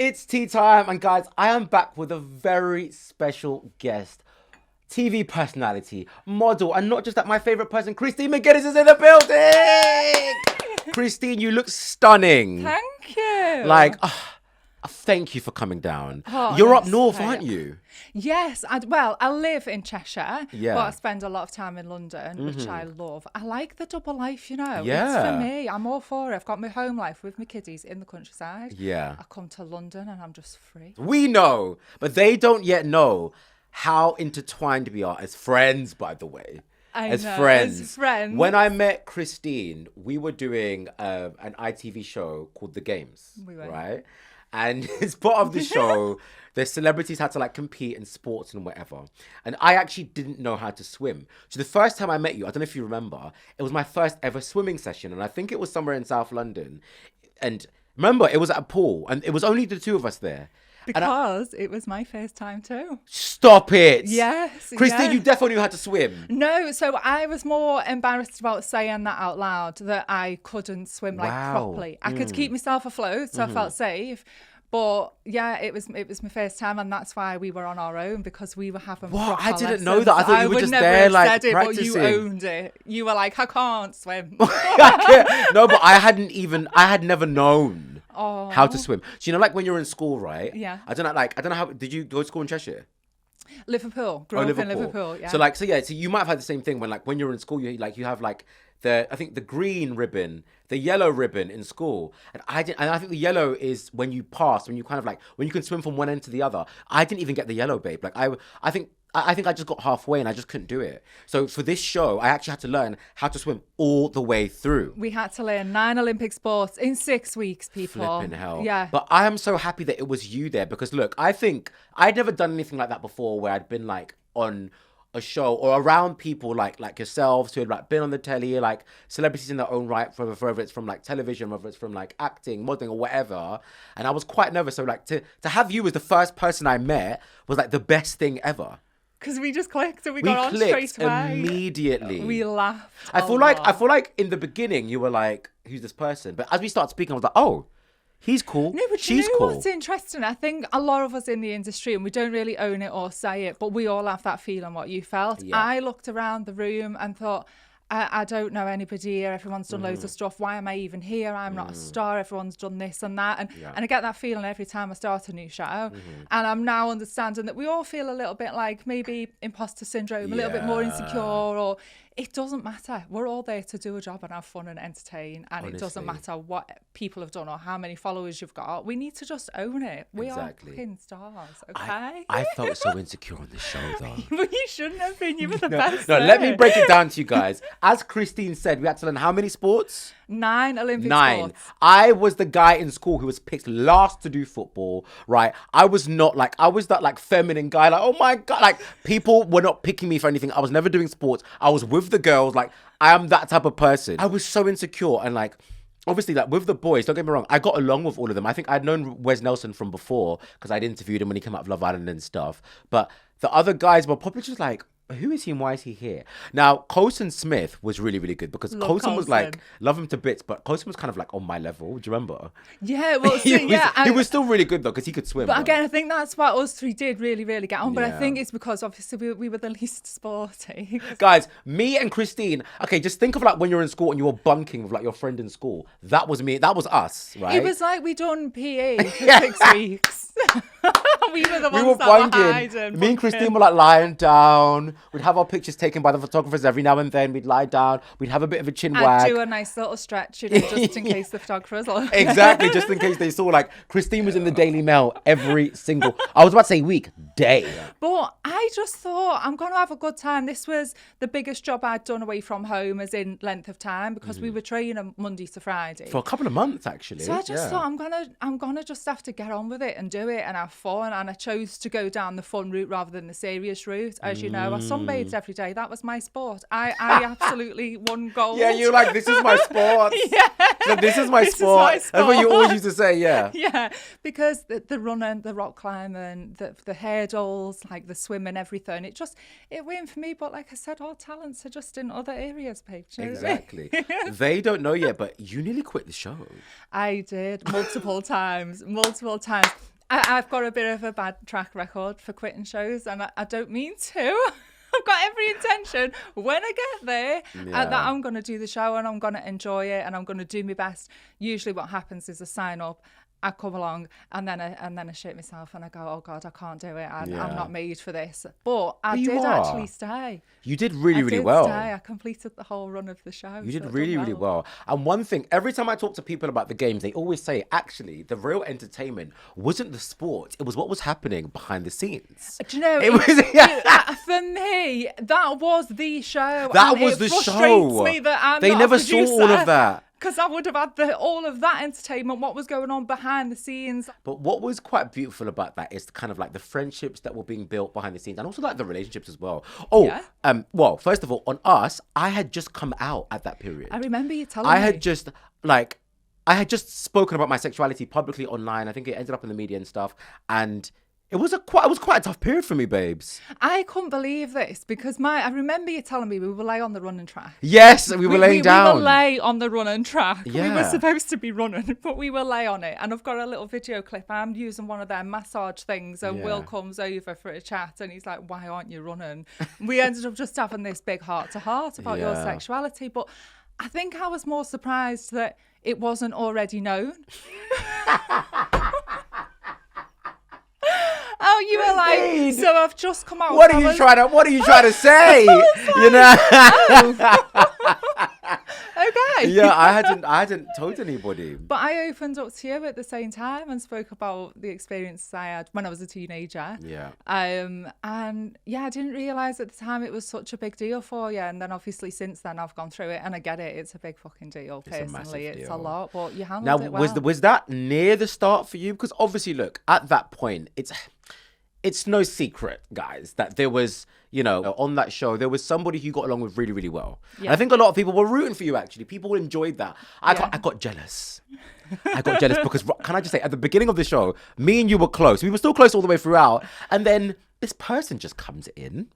It's tea time, and guys, I am back with a very special guest. TV personality, model, and not just that, my favorite person, Christine McGuiness, is in the building! Christine, you look stunning. Thank you. Like, thank you for coming down. Oh, You're up north, aren't you? Yes. I live in Cheshire, Yeah. but I spend a lot of time in London, which I love. I like the double life, you know. Yeah. It's for me. I'm all for it. I've got my home life with my kiddies in the countryside. Yeah. I come to London and I'm just free. We know, but they don't yet know how intertwined we are as friends, by the way. As friends. When I met Christine, we were doing an ITV show called The Games, We were. right? And as part of the show, the celebrities had to like compete in sports and whatever. And I actually didn't know how to swim. So the first time I met you, I don't know if you remember, it was my first ever swimming session. And I think it was somewhere in South London. And remember, it was at a pool and it was only the two of us there. Because it was my first time too. Stop it. Yes. Christine, yes. you definitely knew how to swim. No, so I was more embarrassed about saying that out loud, that I couldn't swim like properly. I could keep myself afloat, so I felt safe. But yeah, it was my first time, and that's why we were on our own, because we were having What? proper I didn't lessons. know that. I thought you were just there, like, said it, practicing. But you owned it. You were like, I can't swim. No, but I had never known how to swim. So, you know, like when you're in school, right? Yeah. I don't know how, did you go to school in Cheshire? Liverpool. Grew up in Liverpool, yeah. So you might have had the same thing when you're in school, you have like I think the green ribbon, the yellow ribbon in school. And I think the yellow is when you pass, when you kind of like, when you can swim from one end to the other. I didn't even get the yellow, babe. Like I think I just got halfway and I just couldn't do it. So for this show, I actually had to learn how to swim all the way through. We had to learn 9 Olympic sports in 6 weeks, people. Flipping hell. Yeah. But I am so happy that it was you there, because look, I think I'd never done anything like that before, where I'd been like on a show or around people like yourselves who had like been on the telly, like celebrities in their own right, whether it's from like television, whether it's from like acting, modeling or whatever. And I was quite nervous. So like to have you as the first person I met was like the best thing ever. Because we just clicked and we got on straight away. Immediately. We laughed. I feel like in the beginning you were like, who's this person? But as we started speaking, I was like, oh, he's cool. No, but she's you know cool. What's interesting? I think a lot of us in the industry, and we don't really own it or say it, but we all have that feeling what you felt. Yeah. I looked around the room and thought, I don't know anybody here. Everyone's done loads of stuff. Why am I even here? I'm not a star. Everyone's done this and that. And I get that feeling every time I start a new show. And I'm now understanding that we all feel a little bit like maybe imposter syndrome, a little bit more insecure, or it doesn't matter. We're all there to do a job and have fun and entertain. And Honestly. It doesn't matter what people have done or how many followers you've got. We need to just own it. We are fucking stars, okay? I felt so insecure on this show, though. But you shouldn't have been. You were the best. No, let me break it down to you guys. As Christine said, we had to learn how many sports? 9 Olympic 9. sports. I was the guy in school who was picked last to do football, right? I was that like feminine guy, like, oh my God, like people were not picking me for anything. I was never doing sports. I was with the girls, like I am that type of person. I was so insecure, and like, obviously, like with the boys, don't get me wrong, I got along with all of them. I think I'd known Wes Nelson from before because I'd interviewed him when he came out of Love Island and stuff. But the other guys were probably just like, who is he and why is he here? Now, Colson Smith was really, really good because Colson was like, love him to bits, but Colson was kind of like on my level. Do you remember? Yeah, well, he was still really good though because he could swim. But again, I think that's why us three did really, really get on. But I Yeah. think it's because obviously we were the least sporty. Guys, me and Christine, okay, just think of like when you're in school and you were bunking with like your friend in school. That was me. That was us, right? It was like we done PE for 6 weeks. We were the ones that bunking. were hiding. Me and Christine were like lying down. We'd have our pictures taken by the photographers every now and then. We'd lie down. We'd have a bit of a chin wag. I'd do a nice little stretch, you know, just in case the photographers look. Exactly, just in case they saw. Like Christine was in the Daily Mail every single, I was about to say week, day. But I just thought I'm going to have a good time. This was the biggest job I'd done away from home, as in length of time, because we were training Monday to Friday For a couple of months, actually. So I just thought I'm gonna just have to get on with it and do it and have fun. And I chose to go down the fun route rather than the serious route. As you know, I sunbathed every day. That was my sport. I absolutely won gold. Yeah, you're like, this is my sport. Yeah. So this is my sport. That's what you always used to say, yeah. Yeah, because the running, the rock climbing, the hurdles, like the swimming, everything, it went for me. But like I said, all talents are just in other areas, Paige. Exactly. They don't know yet, but you nearly quit the show. I did multiple times. I've got a bit of a bad track record for quitting shows, and I don't mean to. I've got every intention when I get there that I'm going to do the show and I'm going to enjoy it and I'm going to do my best. Usually what happens is I sign up, I come along, and then I shit myself and I go, oh God, I can't do it. I'm not made for this. But I did actually stay. You did really well. I completed the whole run of the show. You did really well. And one thing, every time I talk to people about the games, they always say, actually, the real entertainment wasn't the sport. It was what was happening behind the scenes. Do you know, for me, that was the show. That was the show. It frustrates me that I'm They not never a saw producer. all of that. Because I would have had all of that entertainment, what was going on behind the scenes. But what was quite beautiful about that is kind of like the friendships that were being built behind the scenes and also like the relationships as well. Well, first of all, on Us, I had just come out at that period. I remember you telling me. I had just spoken about my sexuality publicly online. I think it ended up in the media and stuff. And it was quite a tough period for me, babes. I couldn't believe this because I remember you telling me we were lay on the running track. Yes, we were laying down. We were lay on the running track. Yeah. We were supposed to be running, but we were lay on it. And I've got a little video clip. I'm using one of their massage things and Will comes over for a chat and he's like, why aren't you running? We ended up just having this big heart-to-heart about your sexuality. But I think I was more surprised that it wasn't already known. Oh, you were like, so I've just come out. What are you trying to say? You know? Okay. Yeah, I hadn't told anybody. But I opened up to you at the same time and spoke about the experiences I had when I was a teenager. Yeah. And I didn't realise at the time it was such a big deal for you. And then obviously since then I've gone through it and I get it. It's a big fucking deal. Personally, it's a lot. But you handled it well. Was that near the start for you? Because obviously, look, at that point, it's no secret, guys, that there was, on that show, there was somebody who got along with really, really well. Yeah. And I think a lot of people were rooting for you, actually. People enjoyed that. I got jealous. I got jealous because, can I just say, at the beginning of the show, me and you were close. We were still close all the way throughout. And then this person just comes in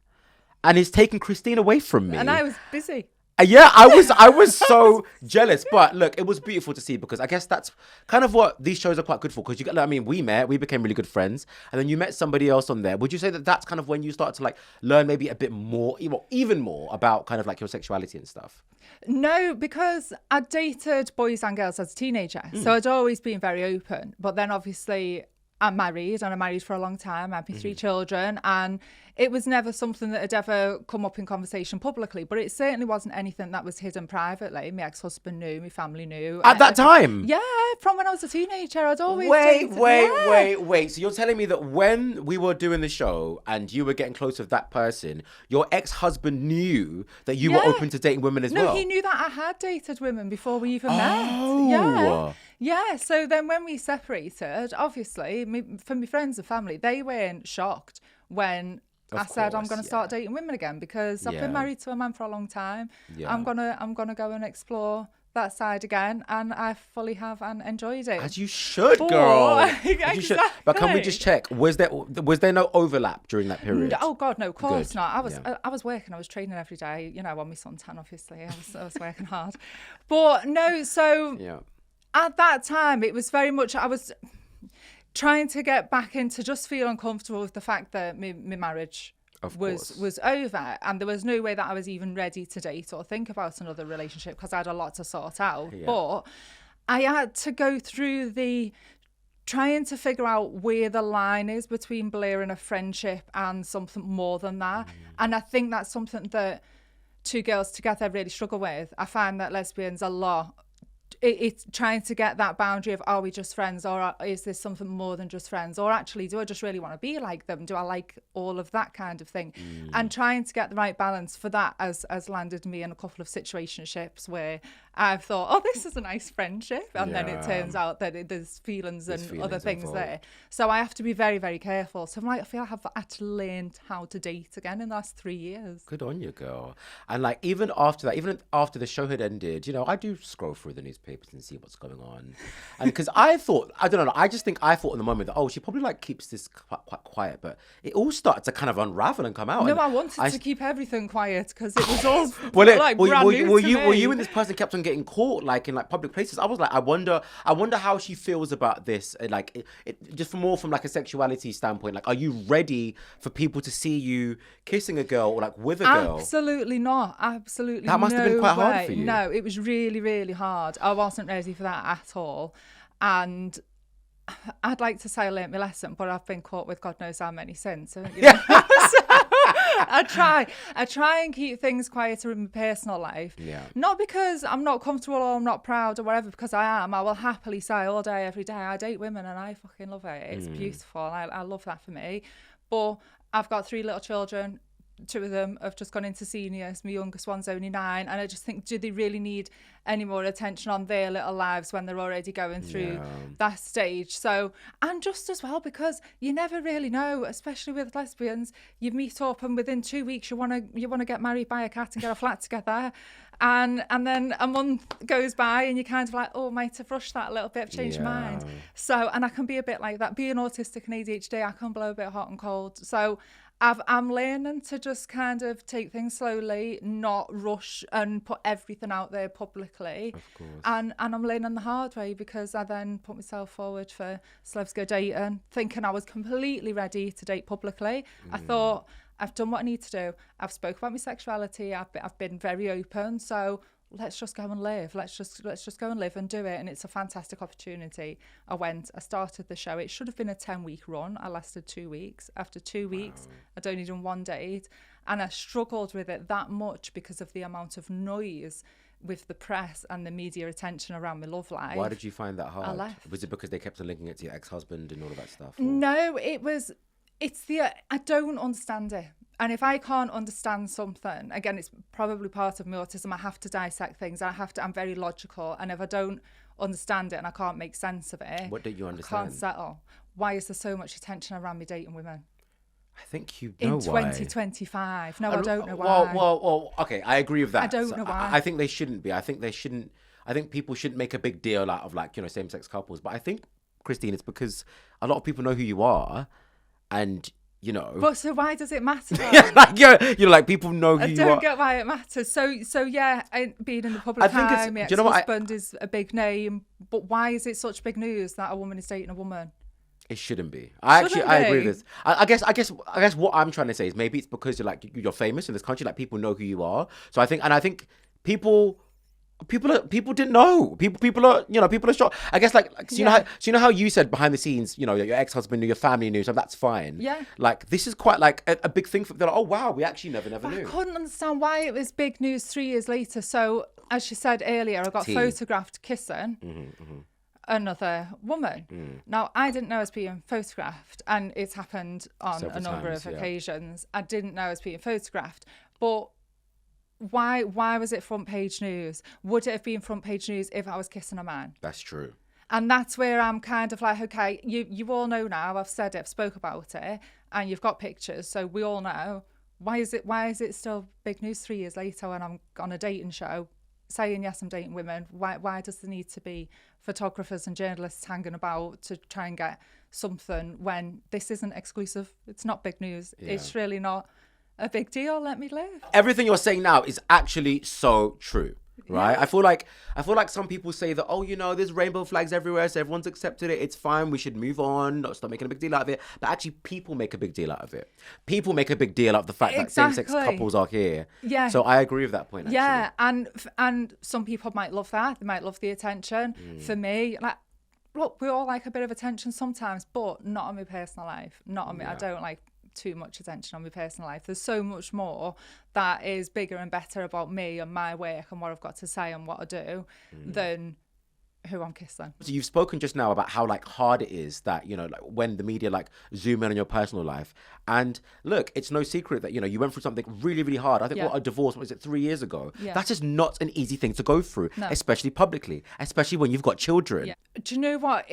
and is taking Christine away from me. And I was busy. Yeah, I was so jealous, but look, it was beautiful to see because I guess that's kind of what these shows are quite good for. Because we became really good friends, and then you met somebody else on there. Would you say that that's kind of when you started to like learn maybe a bit more, even more about kind of like your sexuality and stuff? No, because I dated boys and girls as a teenager, so I'd always been very open. But then obviously I'm married and I'm married for a long time. I have 3 children and it was never something that had ever come up in conversation publicly, but it certainly wasn't anything that was hidden privately. My ex-husband knew, my family knew. At that time? Yeah, from when I was a teenager, I'd always Wait. So you're telling me that when we were doing the show and you were getting close with that person, your ex-husband knew that you were open to dating women as well? No, he knew that I had dated women before we even met. Yeah, so then when we separated, obviously, for my friends and family, they weren't shocked when I said I'm going to start dating women again because I've been married to a man for a long time. Yeah. I'm gonna go and explore that side again, and I fully have and enjoyed it. As you should, girl. Exactly. You should. But can we just check? Was there no overlap during that period? Oh God, no, of course not. I was working. I was training every day. On my suntan, obviously. I was working hard, but no. So at that time, it was very much I was trying to get back into just feeling comfortable with the fact that my marriage was over, and there was no way that I was even ready to date or think about another relationship because I had a lot to sort out. But I had to go through the trying to figure out where the line is between blurring a friendship and something more than that. And I think that's something that 2 girls together really struggle with. I find that lesbians a lot, it's trying to get that boundary of, are we just friends, or is this something more than just friends, or actually do I just really want to be like them, do I like all of that kind of thing, and trying to get the right balance for that has landed me in a couple of situationships where I've thought, oh, this is a nice friendship, and then it turns out that there's feelings and other things involved there. So I have to be very, very careful. So I feel I've actually learned how to date again in the last 3 years. Good on you, girl. And like even after the show had ended, I do scroll through the newspapers and see what's going on. And because I thought in the moment that, she probably like keeps this quite quiet, but it all started to kind of unravel and come out. No, I wanted to keep everything quiet because it was all brand new to me. Were you and this person kept on getting getting caught like in like public places. I was like, I wonder how she feels about this. Like just from like a sexuality standpoint, like, are you ready for people to see you kissing a girl or like with a girl? Absolutely not. Absolutely. That must have been quite hard for you. No, it was really, really hard. I wasn't ready for that at all. And I'd like to say I learnt my lesson, but I've been caught with God knows how many since. So, I try and keep things quieter in my personal life. Yeah. Not because I'm not comfortable or I'm not proud or whatever, because I am. I will happily say all day, every day, I date women and I fucking love it. It's beautiful. I love that for me. But I've got 3 little children. 2 of them have just gone into seniors. My youngest one's only 9, and I just think, do they really need any more attention on their little lives when they're already going through that stage? So, and just as well, because you never really know, especially with lesbians, you meet up and within 2 weeks you want to get married, buy a cat and get a flat together, and then a month goes by and you're kind of like, oh, might have rushed that a little bit, changed my mind. So, and I can be a bit like that. Being autistic and ADHD, I can blow a bit hot and cold. So I'm learning to just kind of take things slowly, not rush and put everything out there publicly. Of course. And I'm learning the hard way, because I then put myself forward for Celebs Go Dating, thinking I was completely ready to date publicly. I thought, I've done what I need to do. I've spoken about my sexuality. I've been very open. So let's just go and live. Let's just go and live and do it. And it's a fantastic opportunity. I started the show. It should have been a 10-week run. I lasted 2 weeks. After 2 weeks, I'd only done 1 date. And I struggled with it that much because of the amount of noise with the press and the media attention around my love life. Why did you find that hard? I left. Was it because they kept on linking it to your ex-husband and all of that stuff? Or? No, I don't understand it. And if I can't understand something, again, it's probably part of my autism. I have to dissect things. I'm very logical. And if I don't understand it and I can't make sense of it, what did you understand? I can't settle. Why is there so much attention around me dating women? I think you know why. In 2025. No, I don't know why. Well, okay, I agree with that. I don't know why. I think they shouldn't be. I think people shouldn't make a big deal out of, like, you know, same-sex couples. But I think, Christine, it's because a lot of people know who you are, and, you know. But so why does it matter? Like, you're like, people know who you are. I don't get why it matters. So yeah, being in the public eye, my ex-husband is a big name. But why is it such big news that a woman is dating a woman? It shouldn't be. I agree with this. I guess what I'm trying to say is maybe it's because you're famous in this country, like people know who you are. So I think people didn't know. People are shocked. I guess you know how you said behind the scenes, you know, your ex-husband knew, your family knew, so that's fine. Yeah. Like, this is quite like a big thing for. They're like, oh wow, we actually never knew. I couldn't understand why it was big news 3 years later. So as you said earlier, I got photographed kissing another woman. Now, I didn't know I was being photographed, and it's happened on a number of occasions. I didn't know I was being photographed, but why was it front page news? Would it have been front page news if I was kissing a man? That's true. And that's where I'm kind of like, okay, you all know now, I've said it, I've spoke about it, and you've got pictures, so we all know. Why is it still big news 3 years later when I'm on a dating show saying, yes, I'm dating women? Why does there need to be photographers and journalists hanging about to try and get something when this isn't exclusive? It's not big news. Yeah. It's really not a big deal. Let me live. Everything you're saying now is actually so true, right? Yeah. I feel like some people say that, oh, you know, there's rainbow flags everywhere, so everyone's accepted it. It's fine. We should move on. Not stop making a big deal out of it. But actually, people make a big deal out of it. People make a big deal out of the fact that same-sex couples are here. Yeah. So I agree with that point. Actually. Yeah, and some people might love that. They might love the attention. For me, like, look, we all like a bit of attention sometimes, but not on my personal life. Not on me. I don't like too much attention on my personal life. There's so much more that is bigger and better about me and my work and what I've got to say and what I do than who I'm kissing. So you've spoken just now about how like hard it is that, you know, like when the media like zoom in on your personal life. And look, it's no secret that, you know, you went through something really, really hard. I think a divorce, what was it, 3 years ago? Yeah. That's just not an easy thing to go through, especially publicly, especially when you've got children. Yeah. Do you know what?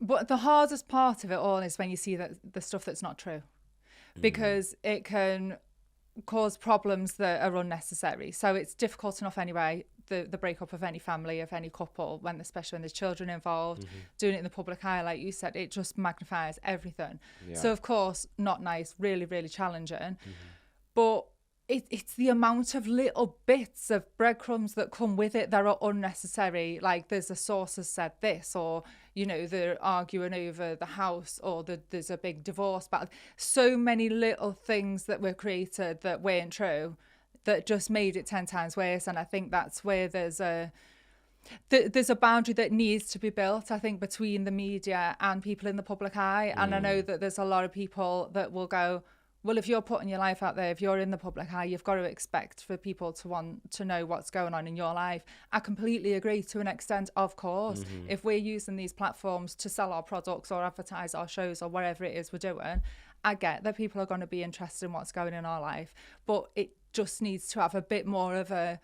But the hardest part of it all is when you see that the stuff that's not true, because it can cause problems that are unnecessary. So it's difficult enough anyway, the breakup of any family, of any couple, especially when there's children involved, doing it in the public eye, like you said, it just magnifies everything. Yeah. So of course, not nice, really, really challenging. But it's the amount of little bits of breadcrumbs that come with it that are unnecessary. Like, there's a source has said this, or, you know, they're arguing over the house, or there's a big divorce battle. So many little things that were created that weren't true, that just made it 10 times worse. And I think that's where there's a boundary that needs to be built, I think, between the media and people in the public eye. And I know that there's a lot of people that will go, well, if you're putting your life out there, if you're in the public eye, you've got to expect for people to want to know what's going on in your life. I completely agree to an extent, of course. If we're using these platforms to sell our products or advertise our shows or whatever it is we're doing, I get that people are going to be interested in what's going in our life. But it just needs to have a bit more of a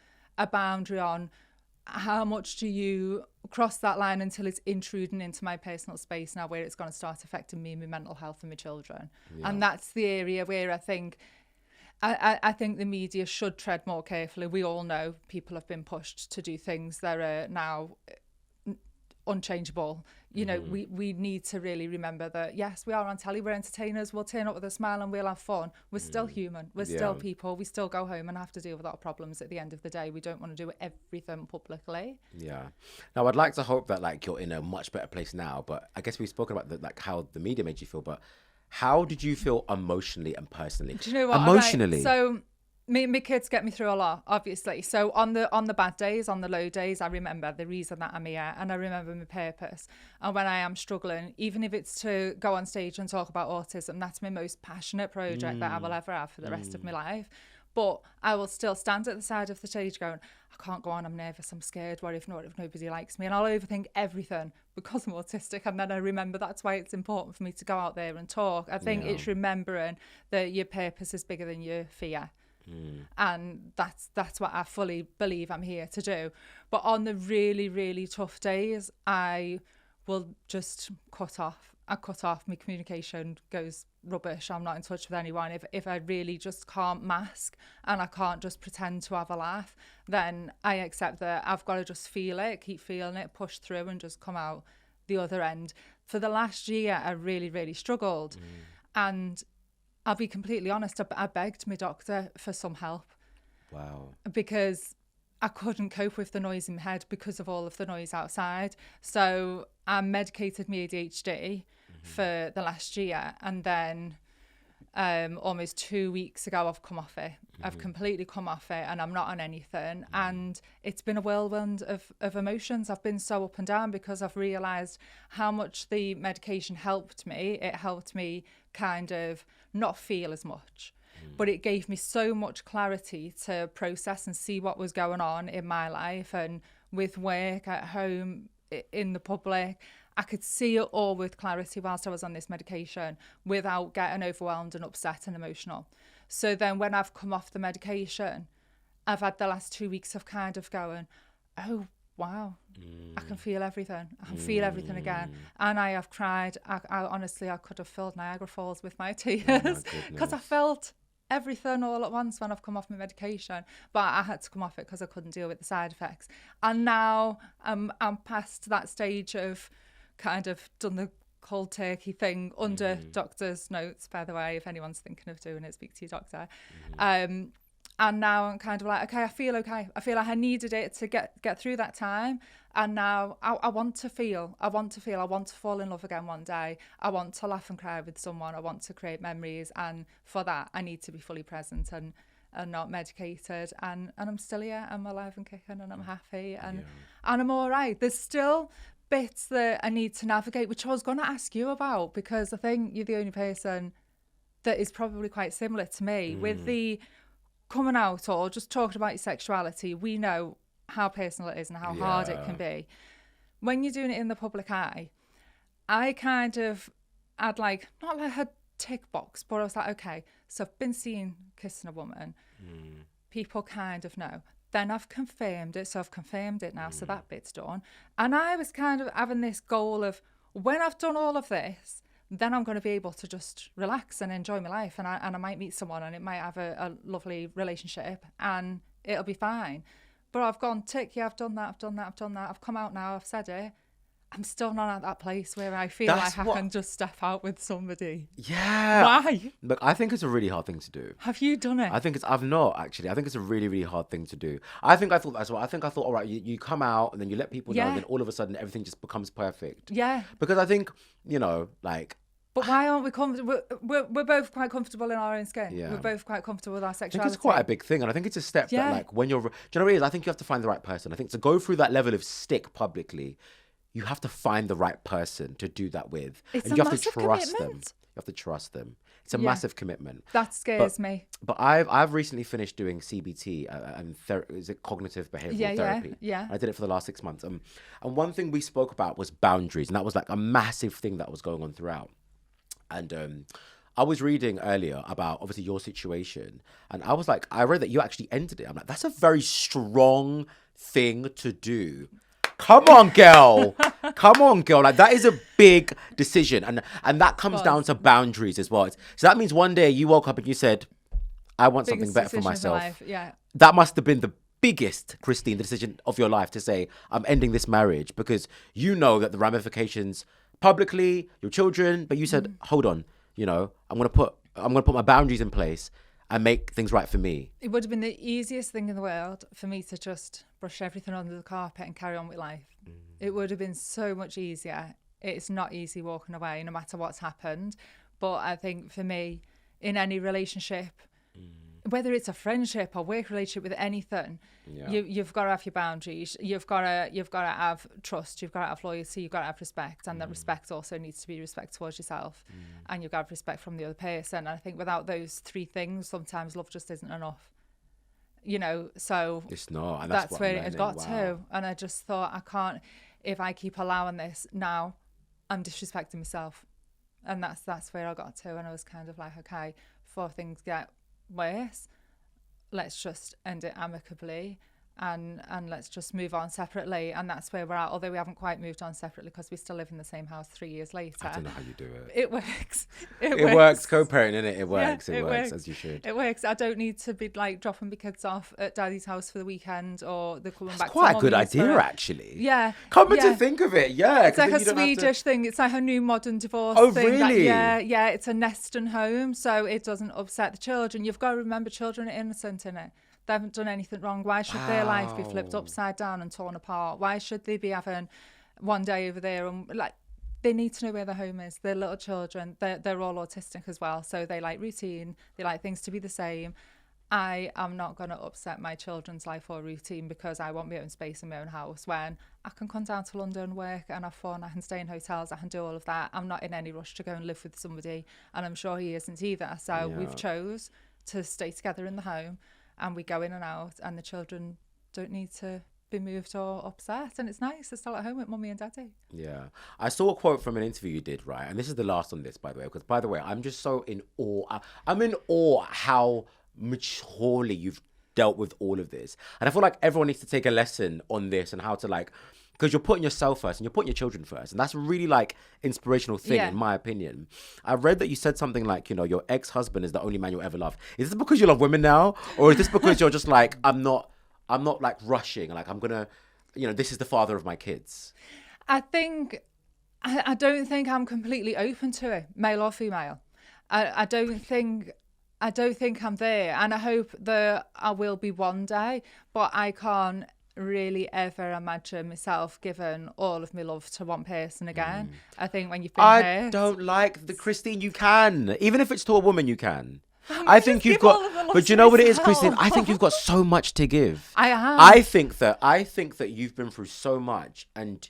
boundary on how much do you cross that line until it's intruding into my personal space now, where it's going to start affecting me, my mental health and my children. And that's the area where I think the media should tread more carefully. We all know people have been pushed to do things that are now unchangeable. You know, we need to really remember that, yes, we are on telly, we're entertainers, we'll turn up with a smile and we'll have fun. We're still human, we're still people, we still go home and have to deal with our problems at the end of the day. We don't want to do everything publicly. Yeah. Now, I'd like to hope that, like, you're in a much better place now, but I guess we've spoken about like how the media made you feel, but how did you feel emotionally and personally? Do you know what? Emotionally. So my kids get me through a lot, obviously. So on the bad days, on the low days, I remember the reason that I'm here, and I remember my purpose. And when I am struggling, even if it's to go on stage and talk about autism, that's my most passionate project that I will ever have for the rest of my life. But I will still stand at the side of the stage going, I can't go on, I'm nervous, I'm scared, what if nobody likes me? And I'll overthink everything because I'm autistic. And then I remember that's why it's important for me to go out there and talk. I think it's remembering that your purpose is bigger than your fear. And that's what I fully believe I'm here to do. But on the really, really tough days, I will just cut off. I cut off. My communication goes rubbish. I'm not in touch with anyone. If I really just can't mask and I can't just pretend to have a laugh, then I accept that I've got to just feel it, keep feeling it, push through and just come out the other end. For the last year, I really, really struggled. And I'll be completely honest, I begged my doctor for some help. Wow. Because I couldn't cope with the noise in my head because of all of the noise outside. So I medicated my ADHD for the last year, and then almost 2 weeks ago I've come off it. I've completely come off it and I'm not on anything. And it's been a whirlwind of emotions. I've been so up and down because I've realised how much the medication helped me. It helped me kind of not feel as much, but it gave me so much clarity to process and see what was going on in my life and with work, at home, in the public. I could see it all with clarity whilst I was on this medication without getting overwhelmed and upset and emotional. So then when I've come off the medication, I've had the last 2 weeks of kind of going, oh, wow, I can feel everything. I can feel everything again. And I have cried. I honestly, I could have filled Niagara Falls with my tears because I felt everything all at once when I've come off my medication. But I had to come off it because I couldn't deal with the side effects. And now I'm past that stage of kind of done the cold turkey thing under doctor's notes, by the way. If anyone's thinking of doing it, speak to your doctor. And now I'm kind of like, okay, I feel okay. I feel like I needed it to get through that time. And now I want to feel. I want to fall in love again one day. I want to laugh and cry with someone. I want to create memories. And for that, I need to be fully present and not medicated. And I'm still here. I'm alive and kicking and I'm happy. And I'm all right. There's still bits that I need to navigate, which I was going to ask you about, because I think you're the only person that is probably quite similar to me with the coming out or just talking about your sexuality. We know how personal it is and how hard it can be. When you're doing it in the public eye, I kind of had like, not like a tick box, but I was like, okay, so I've been seen kissing a woman. People kind of know. Then I've confirmed it, so I've confirmed it now, so that bit's done. And I was kind of having this goal of, when I've done all of this, then I'm going to be able to just relax and enjoy my life. And I might meet someone and it might have a lovely relationship and it'll be fine. But I've gone, tick, yeah, I've done that. I've come out now, I've said it. I'm still not at that place where I feel That's like what- I can just step out with somebody. Yeah. Why? Look, I think it's a really hard thing to do. Have you done it? I've not actually. I think it's a really, really hard thing to do. I thought as well. I thought, all right, you come out and then you let people know, Yeah. and then all of a sudden everything just becomes perfect. Yeah. Because I think, like, But why aren't we comfortable? We're both quite comfortable in our own skin. Yeah. We're both quite comfortable with our I think sexuality. it's quite a big thing. And I think it's a step Yeah. that, like, when you're, do you know what it is? I think you have to find the right person. I think to go through that level of stick publicly, you have to find the right person to do that with. It's and a you have to massive trust them. commitment. You have to trust them. It's a Yeah. massive commitment. That scares me. But I've recently finished doing CBT and is it cognitive behavioral therapy? Yeah. I did it for the last 6 months. And one thing we spoke about was boundaries, and that was like a massive thing that was going on throughout. And I was reading earlier about obviously your situation, and I was like, I read that you actually ended it. I'm like, that's a very strong thing to do. Come on, girl. Come on, girl. Like, that is a big decision. And that comes down to boundaries as well. So that means one day you woke up and you said, I want something Biggest better for decision of myself. life. Yeah. That must have been the biggest, Christine, the decision of your life to say, I'm ending this marriage, because you know that the ramifications publicly, your children, but you said, hold on, I'm gonna put my boundaries in place and make things right for me. It would have been the easiest thing in the world for me to just brush everything under the carpet and carry on with life. It would have been so much easier. It's not easy walking away, no matter what's happened. But I think for me, in any relationship, whether it's a friendship or work relationship, with anything, you've got to have your boundaries. You've got to have trust. You've got to have loyalty. You've got to have respect, and that respect also needs to be respect towards yourself, and you've got to have respect from the other person. And I think without those three things, sometimes love just isn't enough. So It's not. And that's what where I'm it had learning. got Wow. to, and I just thought, I can't. If I keep allowing this now, I'm disrespecting myself, and that's where I got to. And I was kind of like, okay, before things get worse, let's just end it amicably, and let's just move on separately. And that's where we're at, although we haven't quite moved on separately because we still live in the same house 3 years later. I don't know how you do it. It works. It works. Co-parenting, innit? It works. Yeah, it works as you should. It works. I don't need to be like dropping my kids off at daddy's house for the weekend, or they're coming back. It's quite to a good mummy's idea, for- actually. Yeah. Coming yeah. to think of it, yeah. It's like a Swedish thing. It's like a new modern divorce Oh, thing. really? Yeah. It's a nest and home, so it doesn't upset the children. You've got to remember, children are innocent in it. They haven't done anything wrong. Why should their life be flipped upside down and torn apart? Why should they be having one day over there? And like, they need to know where their home is. They're little children. They're all autistic as well, so they like routine. They like things to be the same. I am not going to upset my children's life or routine because I want my own space in my own house, when I can come down to London, work and have fun. I can stay in hotels. I can do all of that. I'm not in any rush to go and live with somebody, and I'm sure he isn't either. So we've chose to stay together in the home, and we go in and out, and the children don't need to be moved or upset, and it's nice. They're still at home with mummy and daddy. Yeah. I saw a quote from an interview you did, right? And this is the last on this, by the way, because, by the way, I'm just so in awe. I'm in awe how maturely you've dealt with all of this. And I feel like everyone needs to take a lesson on this and how to, like, because you're putting yourself first and you're putting your children first. And that's a really, like, inspirational thing, in my opinion. I read that you said something like, your ex-husband is the only man you'll ever love. Is this because you love women now? Or is this because you're just like, I'm not like rushing. Like, I'm going to, this is the father of my kids. I don't think I'm completely open to it, male or female. I don't think I'm there, and I hope that I will be one day, but I can't really ever imagine myself giving all of my love to one person again. I think when you've been I hurt, don't like the Christine. You can, even if it's to a woman, you can. I think you've give all of the got, love but you to know what it is, myself. Christine? I think you've got so much to give. I am. I think that you've been through so much, and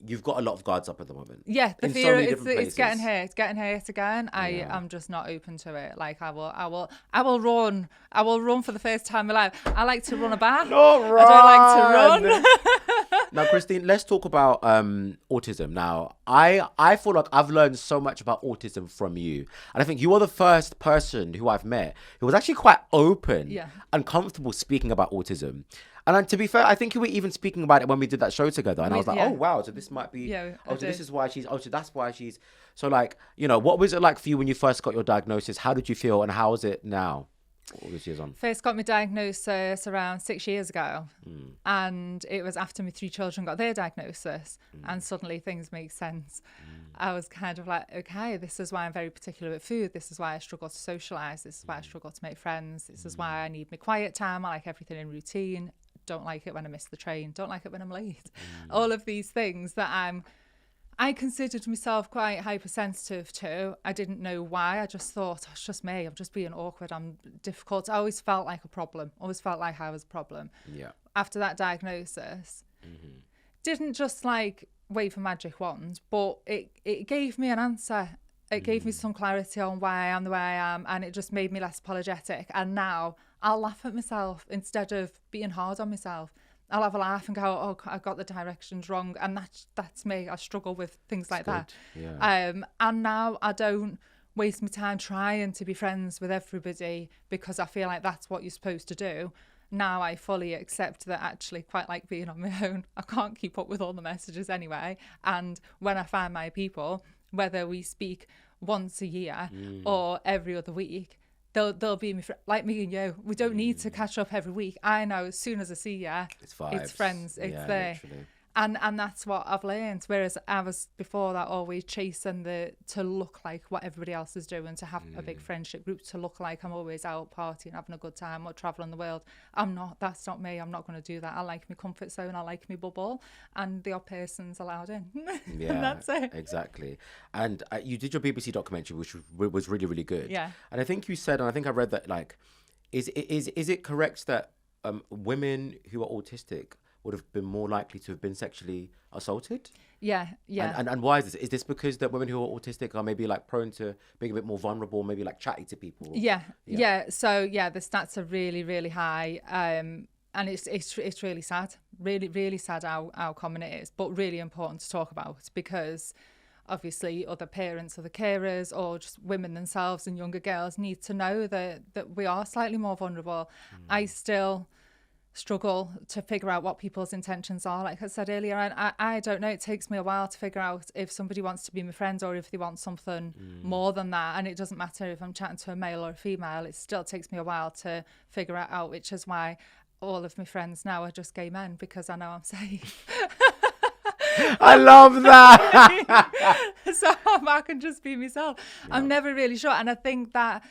you've got a lot of guards up at the moment. Yeah, the in so fear many is different it's getting places. hurt. It's getting hurt again. I'm just not open to it. Like I will run. I will run for the first time in my life. I like to run about. Not I don't like to run. Now, Christine, let's talk about autism. Now, I feel like I've learned so much about autism from you. And I think you are the first person who I've met who was actually quite open and comfortable speaking about autism. And to be fair, I think you were even speaking about it when we did that show together. And I was like, oh, wow, so this might be, so this is why she's, so that's why she's. So, like, what was it like for you when you first got your diagnosis? How did you feel, and how is it now? all these years on? First got my diagnosis around 6 years ago, and it was after my 3 children got their diagnosis, and suddenly things make sense. I was kind of like, okay, this is why I'm very particular with food. This is why I struggle to socialise. This is why I struggle to make friends. This is why I need my quiet time. I like everything in routine. Don't like it when I miss the train. Don't like it when I'm late. All of these things that I considered myself quite hypersensitive to. I didn't know why. I just thought, oh, it's just me. I'm just being awkward. I'm difficult. I always felt like a problem. Always felt like I was a problem. Yeah. After that diagnosis, didn't just like wave a magic wand, but it gave me an answer. It gave me some clarity on why I am the way I am, and it just made me less apologetic. And now I'll laugh at myself instead of being hard on myself. I'll have a laugh and go, oh, I got the directions wrong. And that's me. I struggle with things like that. Yeah. And now I don't waste my time trying to be friends with everybody because I feel like that's what you're supposed to do. Now I fully accept that actually quite like being on my own. I can't keep up with all the messages anyway. And when I find my people, whether we speak once a year or every other week, they'll be like me and you. We don't need to catch up every week. I know as soon as I see you, it's vibes. It's friends. It's there. Literally. And that's what I've learned. Whereas I was before that always chasing to look like what everybody else is doing, to have a big friendship group, to look like I'm always out partying, having a good time, or traveling the world. I'm not. That's not me. I'm not going to do that. I like my comfort zone. I like my bubble, and the odd person's allowed in. Yeah, and that's it. Exactly. And you did your BBC documentary, which was really, really good. Yeah. And I think you said, and I think I read that, like, is it correct that women who are autistic would have been more likely to have been sexually assaulted? Yeah. And why is this? Is this because that women who are autistic are maybe like prone to being a bit more vulnerable, maybe like chatty to people? Yeah. So yeah, the stats are really, really high. And it's really sad, really sad how common it is, but really important to talk about because obviously other parents, other carers, or just women themselves and younger girls need to know that we are slightly more vulnerable. I still struggle to figure out what people's intentions are, like I said earlier, and I don't know, it takes me a while to figure out if somebody wants to be my friend or if they want something more than that. And it doesn't matter if I'm chatting to a male or a female, it still takes me a while to figure it out, which is why all of my friends now are just gay men, because I know I'm safe. I love that. So I can just be myself. Yeah. I'm never really sure, and I think that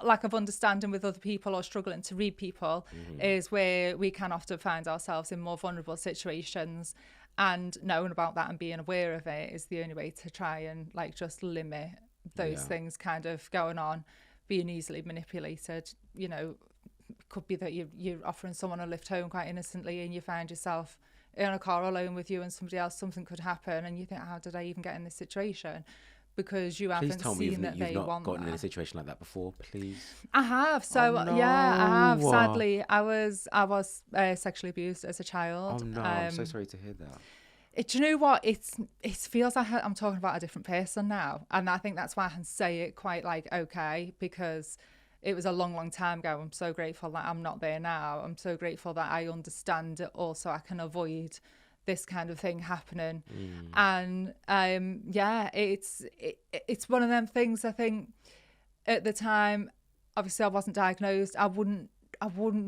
lack of understanding with other people or struggling to read people is where we can often find ourselves in more vulnerable situations, and knowing about that and being aware of it is the only way to try and like just limit those things kind of going on. Being easily manipulated, you know, could be that you're offering someone a lift home quite innocently and you find yourself in a car alone with you and somebody else, something could happen and you think, how did I even get in this situation? Because you haven't seen that they want that. Please tell me you've not gotten in a situation like that before, please. I have. So yeah, I have. Sadly, I was sexually abused as a child. Oh no, I'm so sorry to hear that. Do you know what? It feels like I'm talking about a different person now, and I think that's why I can say it quite like okay, because it was a long time ago. I'm so grateful that I'm not there now. I'm so grateful that I understand it also. I can avoid this kind of thing happening. And it's one of them things. I think at the time, obviously I wasn't diagnosed, I wouldn't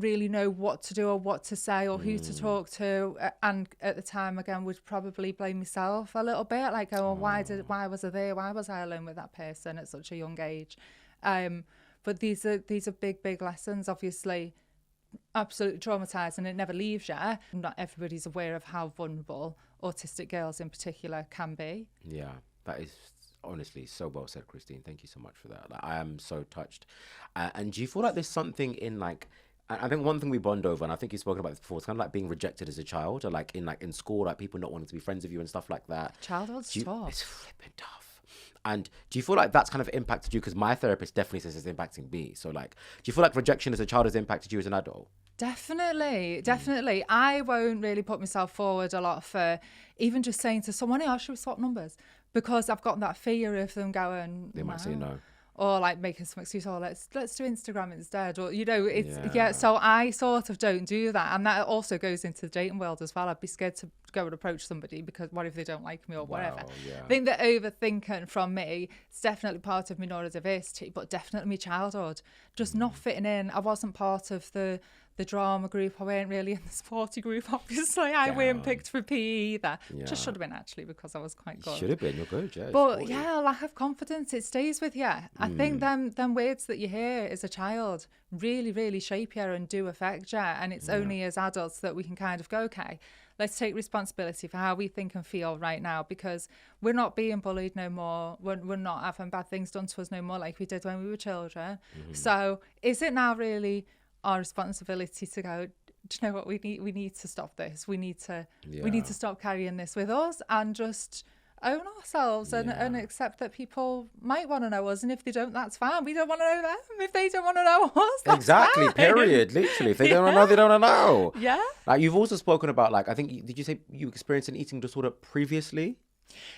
really know what to do or what to say or who to talk to, and at the time again would probably blame myself a little bit, like why was I there, why was I alone with that person at such a young age. But these are big lessons, obviously. Absolutely traumatized, and it never leaves you. Not everybody's aware of how vulnerable autistic girls in particular can be. Yeah, that is honestly so well said, Christine. Thank you so much for that. Like, I am so touched. And do you feel like there's something in like, I think one thing we bond over, and I think you've spoken about this before, it's kind of like being rejected as a child, or like in school, like people not wanting to be friends with you and stuff like that. Childhood's tough. It's flipping tough. And do you feel like that's kind of impacted you? Because my therapist definitely says it's impacting me. So like, do you feel like rejection as a child has impacted you as an adult? Definitely. I won't really put myself forward a lot for even just saying to someone, hey, should we swap numbers? Because I've got that fear of them going, they might say no. or like making some excuse, or let's do Instagram instead, or it's so I sort of don't do that, and that also goes into the dating world as well. I'd be scared to go and approach somebody because what if they don't like me or whatever. I think that overthinking from me is definitely part of my neurodiversity, but definitely my childhood, just not fitting in. I wasn't part of the drama group. I weren't really in the sporty group, obviously. I weren't picked for PE either. Just should have been, actually, because I was quite good. Should have been, you're good, yeah. But lack of confidence, it stays with you. I think them words that you hear as a child really, really shape you and do affect you. And it's only as adults that we can kind of go, okay, let's take responsibility for how we think and feel right now, because we're not being bullied no more. We're not having bad things done to us no more like we did when we were children. So is it now really our responsibility to go, do you know what, we need to stop this. We need to stop carrying this with us and just own ourselves and accept that people might want to know us, and if they don't, that's fine. We don't want to know them. If they don't want to know us, that's exactly, fine. Period. Literally, if they don't want to know, they don't want to know. Yeah. Like, you've also spoken about, like, I think, did you say you experienced an eating disorder previously?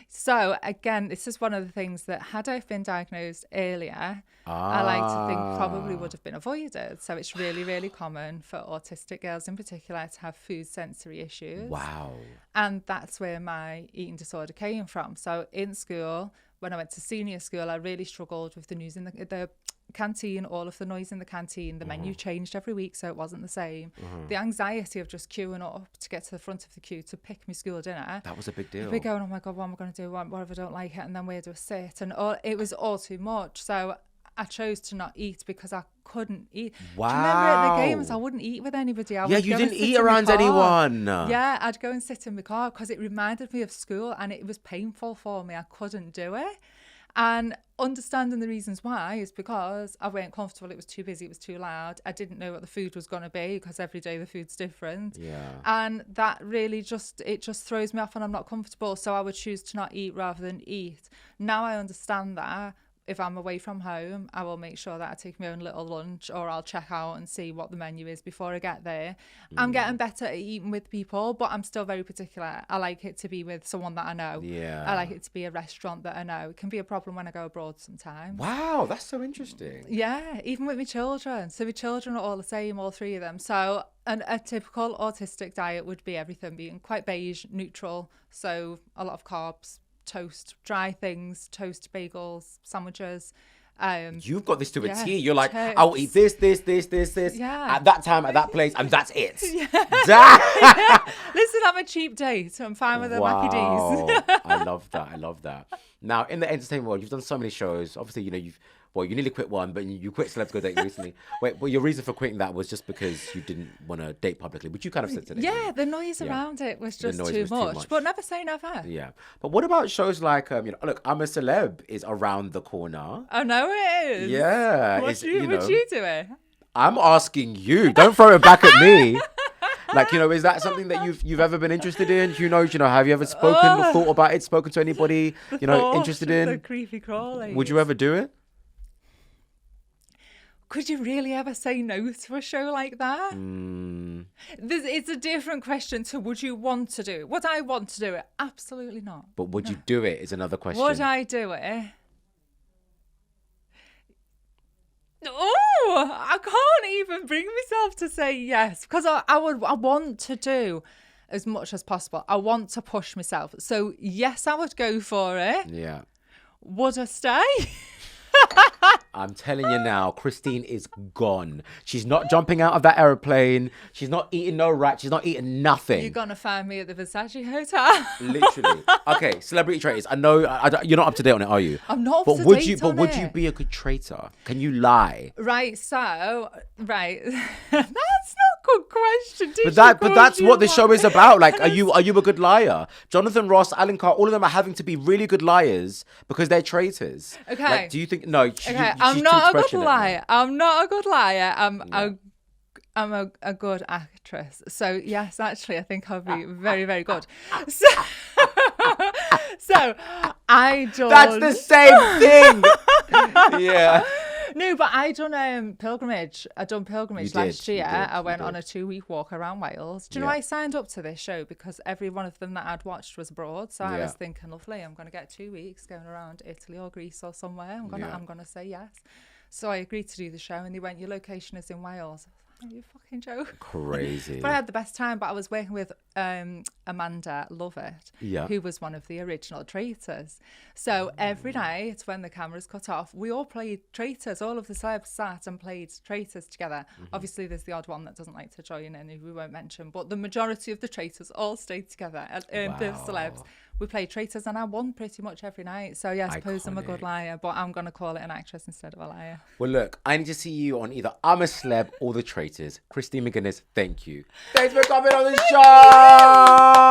So again, this is one of the things that, had I been diagnosed earlier, I like to think probably would have been avoided. So it's really, really common for autistic girls in particular to have food sensory issues. Wow. And that's where my eating disorder came from. So in school, when I went to senior school, I really struggled with the news in the canteen, all of the noise in the canteen. The menu changed every week, so it wasn't the same. The anxiety of just queuing up to get to the front of the queue to pick my school dinner. That was a big deal. We're going, oh my God, what am I going to do? What if I don't like it? And then where do I sit? And it was all too much. So I chose to not eat because I couldn't eat. Wow. Do you remember at the games, I wouldn't eat with anybody. You didn't eat around anyone. Yeah, I'd go and sit in my car because it reminded me of school, and it was painful for me. I couldn't do it. And understanding the reasons why is because I weren't comfortable. It was too busy. It was too loud. I didn't know what the food was going to be, because every day the food's different. Yeah. And that really just throws me off, and I'm not comfortable. So I would choose to not eat rather than eat. Now I understand that. If I'm away from home, I will make sure that I take my own little lunch, or I'll check out and see what the menu is before I get there. I'm getting better at eating with people, but I'm still very particular. I like it to be with someone that I know. Yeah. I like it to be a restaurant that I know. It can be a problem when I go abroad sometimes. Wow, that's so interesting. Yeah, even with my children. So my children are all the same, all three of them. So a typical autistic diet would be everything being quite beige, neutral. So a lot of carbs, toast, dry things, toast, bagels, sandwiches. You've got this to a T. You're like, I'll eat this, at that time, at that place, and that's it. Yeah. Listen, I'm a cheap date, so I'm fine with the Mackie D's. I love that. Now, in the entertainment world, you've done so many shows. Obviously, you nearly quit one, but you quit Celeb to Go Dating recently. Wait, well, your reason for quitting that was just because you didn't want to date publicly, which you kind of said today. Yeah, the noise around it was just too much. But never say never. Yeah. But what about shows like, look, I'm a Celeb is around the corner. Oh, no, it is. Yeah. Would you do it? I'm asking you. Don't throw it back at me. Like, is that something that you've ever been interested in? Who knows, have you ever spoken or thought about it, spoken to anybody, interested in? The creepy crawlies. Would you ever do it? Could you really ever say no to a show like that? It's a different question to would you want to do it? Would I want to do it? Absolutely not. But would you do it is another question. Would I do it? Oh, I can't even bring myself to say yes, because I want to do as much as possible. I want to push myself. So yes, I would go for it. Yeah. Would I stay? I'm telling you now, Christine is gone. She's not jumping out of that aeroplane. She's not eating no rat. She's not eating nothing. You're going to find me at the Versace Hotel. Literally. Okay, Celebrity Traitors. I know you're not up to date on it, are you? I'm not up to date on it. But would you be a good traitor? Can you lie? Right, so, that's not a good question. But that's what the show is about. Like, are you a good liar? Jonathan Ross, Alan Carr, all of them are having to be really good liars because they're traitors. Okay. Like, do you think... No, okay, I'm not a good liar. I'm not a good liar. I'm a good actress. So yes, actually, I think I'll be very, very good. So I don't. That's the same thing. Yeah. No, but I done pilgrimage. I done pilgrimage last year. I went on a 2-week walk around Wales. Do you know I signed up to this show because every one of them that I'd watched was abroad. So I was thinking, lovely, I'm going to get 2 weeks going around Italy or Greece or somewhere. I'm gonna say yes. So I agreed to do the show, and they went, your location is in Wales. Oh, you fucking joke. Crazy. But I had the best time. But I was working with Amanda Lovett, who was one of the original Traitors. So every night when the cameras cut off, we all played Traitors. All of the celebs sat and played Traitors together. Obviously, there's the odd one that doesn't like to join in, who we won't mention. But the majority of the Traitors all stayed together. The celebs. We played Traitors, and I won pretty much every night. So, yeah, I suppose I'm a good liar, but I'm going to call it an actress instead of a liar. Well, look, I need to see you on either I'm a Celeb or The Traitors. Christine McGuiness, thank you. Thanks for coming on the show.